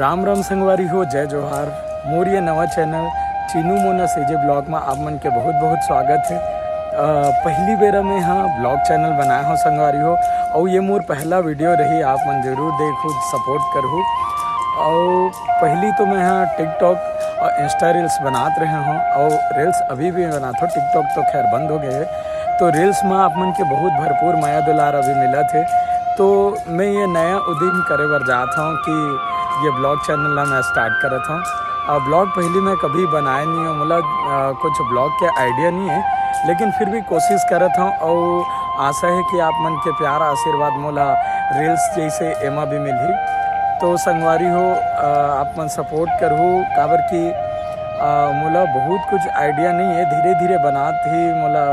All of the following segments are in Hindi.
राम राम संगवारी हो, जय जोहार। मोर ये नवा चैनल चीनू मोना सेजे ब्लॉग में आप मन के बहुत बहुत स्वागत है। पहली बेरा में हाँ ब्लॉग चैनल बनाया हो संगवारी हो, और ये मोर पहला वीडियो रही। आप मन जरूर देखो, सपोर्ट करो। और पहली तो मैं हाँ टिकटॉक और इंस्टा रील्स बनाते रहे हूँ, और रील्स अभी भी बनाता हूँ। टिकटॉक तो खैर बंद हो गए है, तो रील्स में आप मन के बहुत भरपूर माया दुलार अभी मिला थे। तो मैं ये नया उद्यम करे बर जाता हूँ कि ये ब्लॉग चैनल ला मैं स्टार्ट करत हूँ। ब्लॉग पहली मैं कभी बनाया नहीं हूँ, मतलब कुछ ब्लॉग के आइडिया नहीं है, लेकिन फिर भी कोशिश करत हूँ। और आशा है कि आप मन के प्यार आशीर्वाद मोला रील्स जैसे एमा भी मिली। तो संगवारी हो, आप मन सपोर्ट करो, काबर कि मोला बहुत कुछ आइडिया नहीं है। धीरे धीरे बनाते ही मोला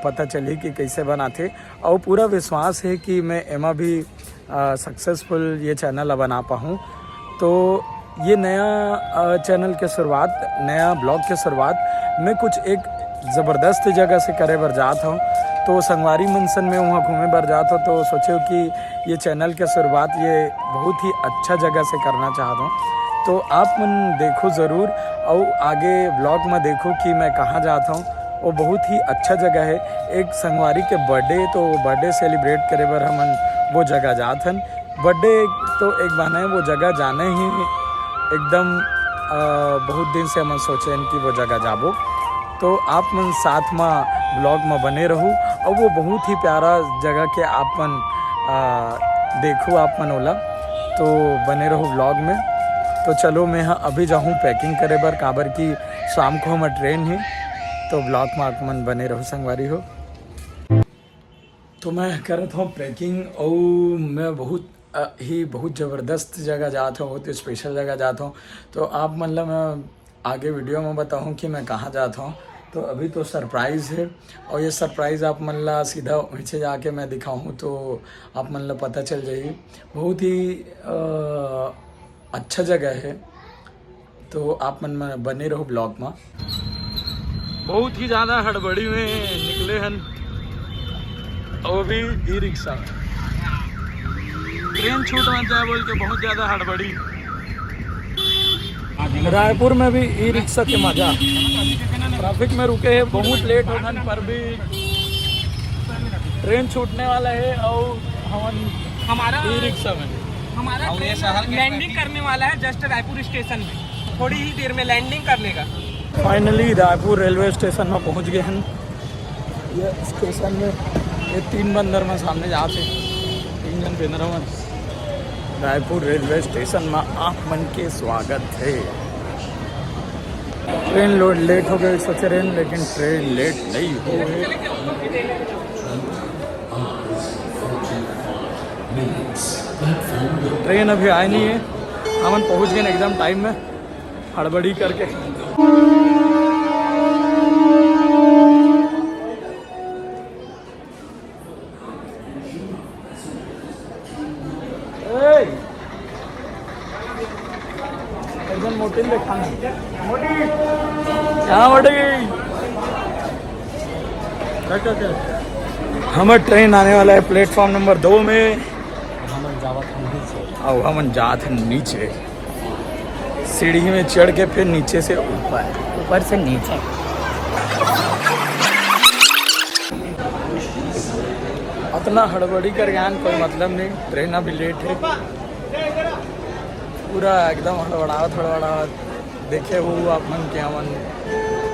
पता चली कि कैसे बनाते, और पूरा विश्वास है कि मैं एमा भी सक्सेसफुल ये चैनल बना पाऊँ। तो ये नया चैनल के शुरुआत, नया ब्लॉग के शुरुआत मैं कुछ एक ज़बरदस्त जगह से करे बर जाता हूँ। तो संगवारी मनसन में वहाँ घूमे बर जाता हूँ, तो सोचो कि ये चैनल के शुरुआत ये बहुत ही अच्छा जगह से करना चाहता हूँ। तो आप मन देखो ज़रूर, और आगे ब्लॉग में देखो कि मैं कहाँ जाता हूँ। वो बहुत ही अच्छा जगह है। एक संगवारी के बर्थडे, तो बर्थडे सेलिब्रेट करे बर हमन वो जगह जात हन। बर्थडे तो एक बहाना है, वो जगह जाने ही एकदम बहुत दिन से हम सोचे कि वो जगह जाबो। तो आप मन साथ में ब्लॉग में बने रहूँ, और वो बहुत ही प्यारा जगह के आप मन देखो, आप मन ओला तो बने रहो ब्लॉग में। तो चलो मैं हाँ अभी जाऊँ पैकिंग करे बर, काबर की शाम को हमारा ट्रेन है। तो ब्लॉग में आप मन बने रहो संगवारी हो। तो मैं करत हूँ पैकिंग, और मैं बहुत ज़बरदस्त जगह जाता हूँ, बहुत स्पेशल जगह जाता हूँ। तो आप मतलब मैं आगे वीडियो में बताऊँ कि मैं कहाँ जाता हूँ। तो अभी तो सरप्राइज़ है, और ये सरप्राइज़ आप मन ला सीधा नीचे जाके मैं दिखाऊँ तो आप मन ला पता चल जाएगी। बहुत ही अच्छा जगह है, तो आप मन में बने रहो ब्लॉग में। बहुत ही ज़्यादा हड़बड़ी में निकले हन, और भी ई रिक्शा ट्रेन छूट में जाए बोल के बहुत ज़्यादा हड़बड़ी। रायपुर में भी ई रिक्शा के मजा, ट्रैफिक में रुके हैं, बहुत लेट हो गए, पर भी ट्रेन छूटने वाला है। और हमारा ई रिक्शा में हमारा ट्रेन लैंडिंग करने वाला है जस्ट रायपुर स्टेशन में, थोड़ी ही देर में लैंडिंग कर लेगा। फाइनली रायपुर रेलवे स्टेशन में पहुंच गए हैं। ये स्टेशन में ये 3 बंदर में सामने जाते 3 जन पेंद्र में। रायपुर रेलवे स्टेशन में आप मन के स्वागत है। ट्रेन लेट हो गई सोचे रहे, लेकिन ट्रेन लेट नहीं हो गई। ट्रेन अभी आई नहीं है, हम पहुंच गए एकदम टाइम में, हड़बड़ी करके। एकदम मोटी देखा मोटी क्या मोटी हमारा ट्रेन आने वाला है प्लेटफॉर्म नंबर 2 में। और हम जाते हैं नीचे, सीढ़ी में चढ़ के फिर नीचे से ऊपर, ऊपर से नीचे। इतना हड़बड़ी कर ज्ञान कोई मतलब नहीं, ट्रेन अभी लेट है। पूरा एकदम हड़बड़ावत देखे हो आप मन के। हमन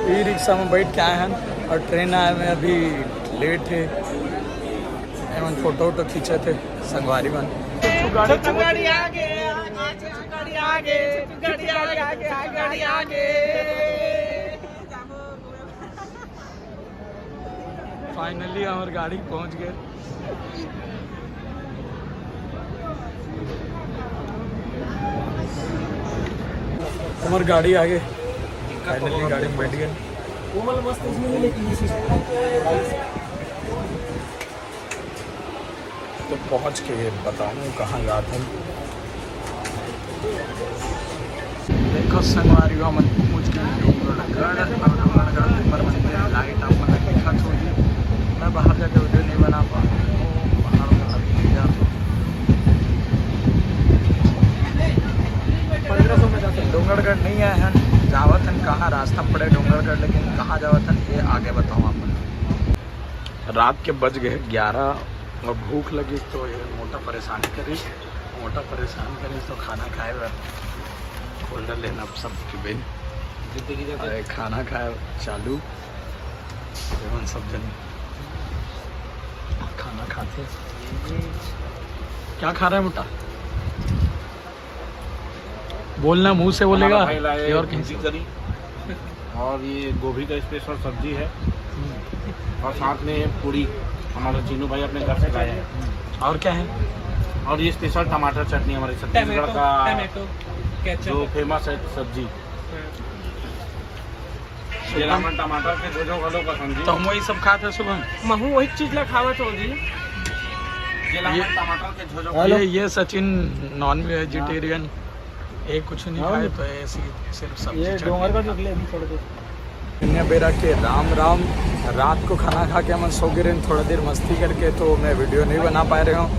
ई रिक्शा में बैठ के आए हैं, और ट्रेन आए में अभी लेट है। हमन फोटो खींचे थे संगवारी मन। फाइनली हमारी गाड़ी पहुंच गए। हमारी गाड़ी आ गई, फाइनली गाड़ी में बैठ गए। तो पहुंच के बताऊँ कहाँ जाते हैं। देखो संगवारी हम पहुंच गए लाइट आप दिखत होगी। मैं बाहर जाकर वीडियो नहीं बना पा रहा हूँ, बाहर डोंगरगढ़ नहीं आए हैं, जावत हैं कहाँ रास्ता पड़े डोंगरगढ़, लेकिन कहाँ जावत हैं ये आगे बताऊँ आप। रात के बज गए 11 और भूख लगी तो ये मोटा परेशान करी तो खाना खाए बर खोल लेना सब बेन खाना खाए चालू एवं सब जन खाना खाते। क्या खा रहा है मोटा? बोलना मुंह से बोलेगा ये और कहीं करी और ये गोभी का स्पेशल सब्जी है और साथ में पूरी हमारे चीनू भाई अपने घर से लाए हैं। और क्या है? और ये स्पेशल टमाटर चटनी हमारे छत्तीसगढ़ का टमाटो जो फेमस है सब्जी। ये रामन टमाटर के जो घलो पसंद तो हम वही सब खाते सुबह। महू वही चीज ला खावा तो जी। ये रामन टमाटर के जो ये सचिन नॉन वेजिटेरियन एक कुछ नहीं खाए तो ऐसी सिर्फ सब्जी बेरा के राम रात को खाना खा के हम सो गिरे थोड़ा देर मस्ती करके तो मैं वीडियो नहीं बना पा रहे हूँ।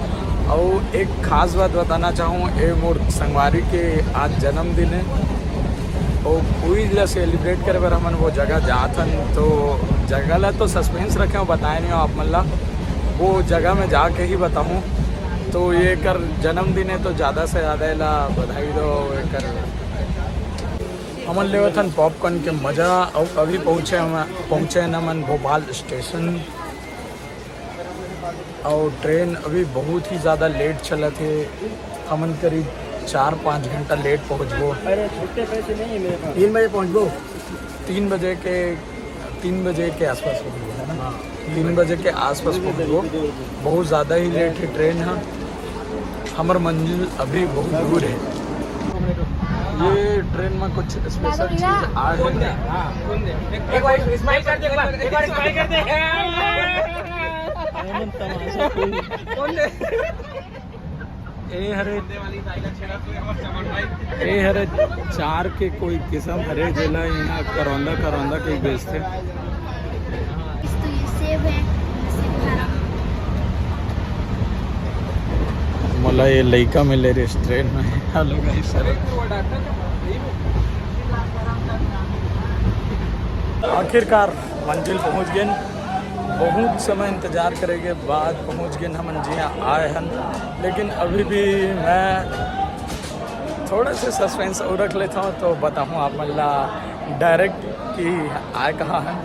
और एक ख़ास बात बताना चाहूँ ये मोर संगवारी के आज जन्मदिन है और पूरी ला सेलिब्रेट करे बर हमन वो जगह जाथन तो जगह ला तो सस्पेंस रखे बताए नहीं हो आप मन ला वो जगह में जाके ही बताऊँ। तो ये कर जन्मदिन है तो ज़्यादा से ज़्यादा ला बधाई दो कर हमन लेवथन पॉपकॉर्न के मज़ा। और अभी पहुँचे न मन भोपाल स्टेशन और ट्रेन अभी बहुत ही ज़्यादा लेट चला थे। हमन करीब 4-5 घंटा लेट पहुँचबो। अरे छुट्टे पैसे नहीं है मेरे पास। 3 बजे पहुँचबो। 3 बजे के आसपास पहुँचबो है ना। 3 बजे के आसपास पहुँचबो। बहुत ज़्यादा ही लेट है ट्रेन है। हमार मंजिल अभी बहुत दूर है। ये ट्रेन में कुछ स्पेशल चीज़ आ है। एक बार स्माइल कर दे, एक बार स्माइल कर दे। ए हरे 4 के कोई किस्म हरे जिला यहाँ करौंदा के बेचते। मला ये लड़का मिले रेस्टोरेंट में। हेलो गाइस सर आखिरकार मंजिल पहुँच गए। बहुत समय इंतज़ार करे के बाद पहुँच गए हम जी आए हैं। लेकिन अभी भी मैं थोड़े से सस्पेंस और रख लेता हूँ तो बताऊँ आप मतलब डायरेक्ट कि आए कहाँ हैं।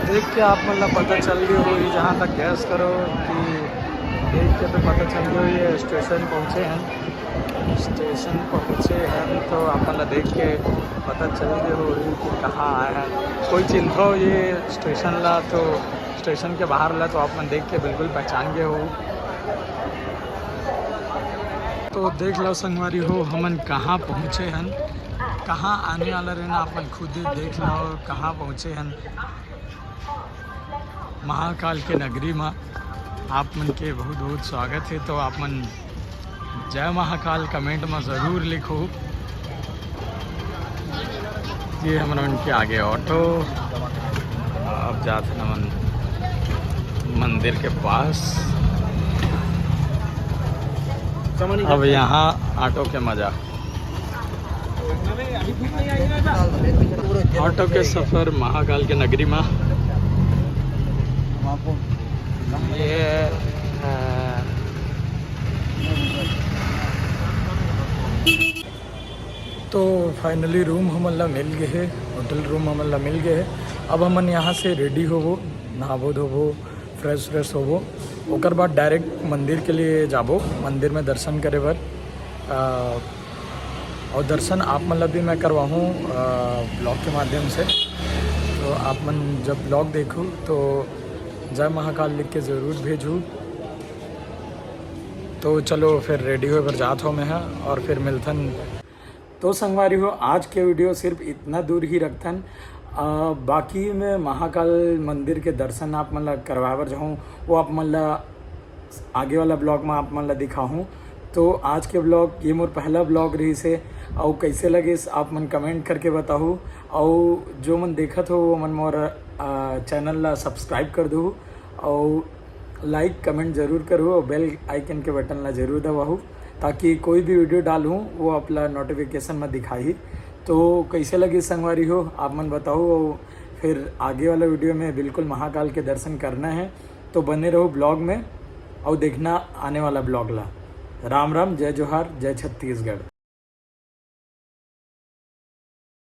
देख के आप मतलब पता चल गई होगी जहाँ तक गैस करो कि देख के तो पता चल गई ये स्टेशन पहुँचे हैं तो आप मतलब देख के पता चल गई होगी कि कहाँ आए हैं। कोई चिन्ह हो ये स्टेशन ला तो स्टेशन के बाहर ला तो आप मन देख के बिल्कुल पहचान गए हो। तो देख लो संगवारी हो हमन कहाँ पहुँचे हैं, कहाँ आने वाला रहना आप मन खुद ही देख लो कहाँ पहुँचे हैं। महाकाल के नगरी में आप मन के बहुत बहुत स्वागत है। तो आप मन जय महाकाल कमेंट में ज़रूर लिखो। ये हमारा उनके आगे ऑटो अब जाते हैं मंदिर के पास। अब यहाँ ऑटो के मज़ा ऑटो के सफ़र महाकाल के नगरी में ये तो फाइनली रूम हमला मिल गए है। होटल रूम हमला मिल गए है। अब हमन यहाँ से रेडी होबो नहाबो धोबो फ्रेश होबो ओकर बाद डायरेक्ट मंदिर के लिए जाबो मंदिर में दर्शन करे बर। और दर्शन आप मतलब भी मैं करवाऊँ ब्लॉग के माध्यम से। तो आप मन जब ब्लॉग देखो तो जय महाकाल लिख के ज़रूर भेजूँ। तो चलो फिर रेडी हो पर जात हो मैं है और फिर मिलथन। तो संगवारी हो आज के वीडियो सिर्फ इतना दूर ही रखथन। बाकी मैं महाकाल मंदिर के दर्शन आप मतलब करवावर जाऊँ वो आप मतलब आगे वाला ब्लॉग में आप मतलब दिखाऊँ। तो आज के ब्लॉग ये मोर पहला ब्लॉग रही से और कैसे लगे आप मन कमेंट करके बताओ। और जो मन देखत हो वो मन मोर चैनल ला सब्सक्राइब कर दो और लाइक कमेंट ज़रूर करो और बेल आइकन के बटन ला ज़रूर दबाओ ताकि कोई भी वीडियो डालूँ वो अपना नोटिफिकेशन में दिखाई। तो कैसे लगी संगवारी हो आप मन बताओ। और फिर आगे वाला वीडियो में बिल्कुल महाकाल के दर्शन करना है, तो बने रहो ब्लॉग में और देखना आने वाला ब्लॉग ला। राम राम, जय जोहार, जय छत्तीसगढ़।